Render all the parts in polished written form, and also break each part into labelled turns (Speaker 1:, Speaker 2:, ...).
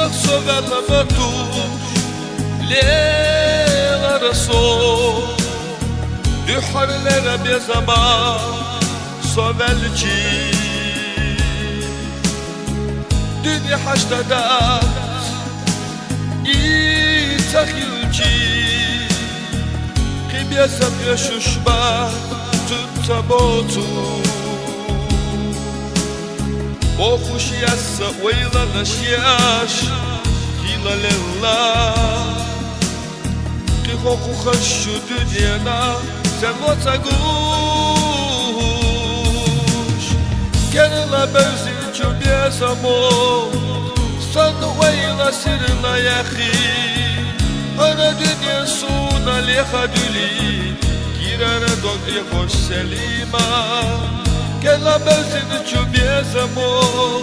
Speaker 1: sovela matush Leylara sol Düharlere bir zaman Sovelci Dünya haşta da İtakilci Kibye sabya şuşba Tutabotu Bohuş yassa Veylanaş yaş Hilalillah Kihoku haşu dünyana Sen vataguş Kenala benzin çöbye zamon Sen veyla sirna yahi Ana dünya suna lehadüli Girana dogri hoş selima Kenala benzin çöbye zamon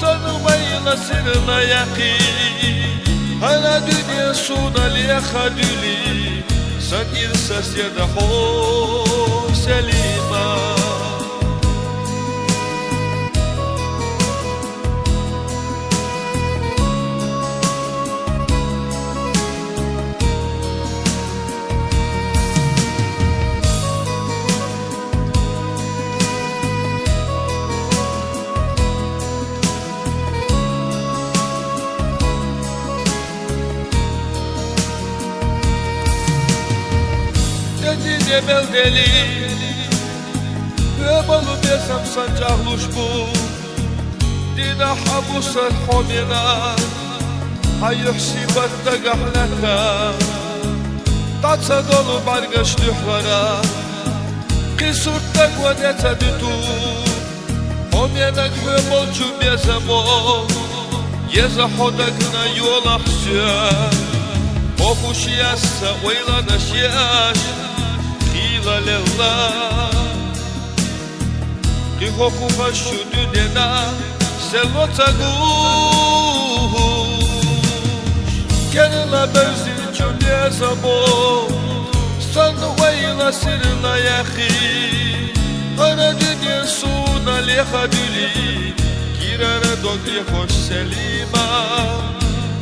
Speaker 1: Sen veyla sirna yahi Ana dünya suna lehadüli Sen irsas yada hoş selima Debel deli Ve balı besem sancahluş bu Dina habusal homina Hayuhsibat da gahlaka Tatsa dolu bargaş dühvara Kisurtak ve neta dütu Homiyanak ve bolcu bezemo Yeza hodakına yol ahsya Okuş yassa veylanaş yaş Hilalillah Kihoku haşu dünyana Selvataguş Kenala benzin çöbye zamon Sen veyla sirna yahi Ana dünya suna lehadüli Girana dogri hoş selima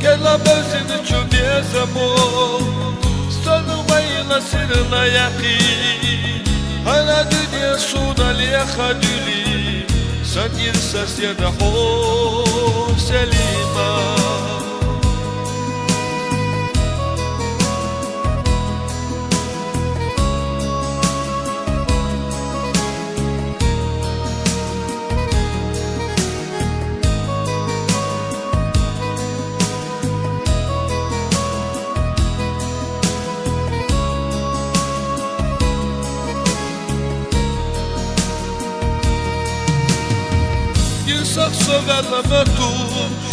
Speaker 1: Kenala benzin çöbye zamon Sen veyla sirna yahi Ana dünya suna lehadüli Sen irsas yada hoş selima Sak sovela matush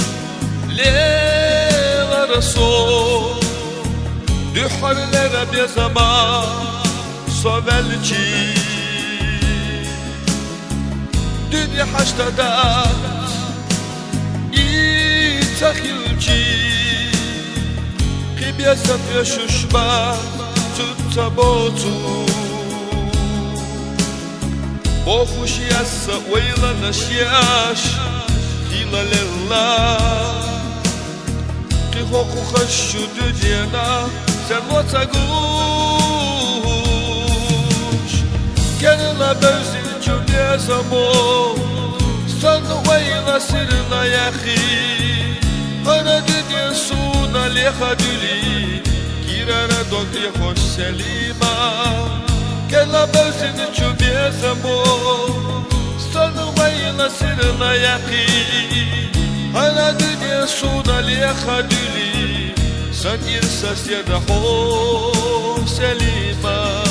Speaker 1: Leylara sol Düharlere bir zaman Sovelci Dünya haşta da İtakilci Kibye sabya şuşba Tutabotu Bohuş yassa veylanaş yaş Hilalillah Kihoku haşu dünyana Sen vataguş Kenala benzin çöbye zamon Sen veyla sirna yahi Ana dünya suna lehadüli Girana dogri hoş selima Kenala benzin çöbye zamon Sen veyla sirna yahi Ana dünya suna lehadüli Sen irsas yada hoş selima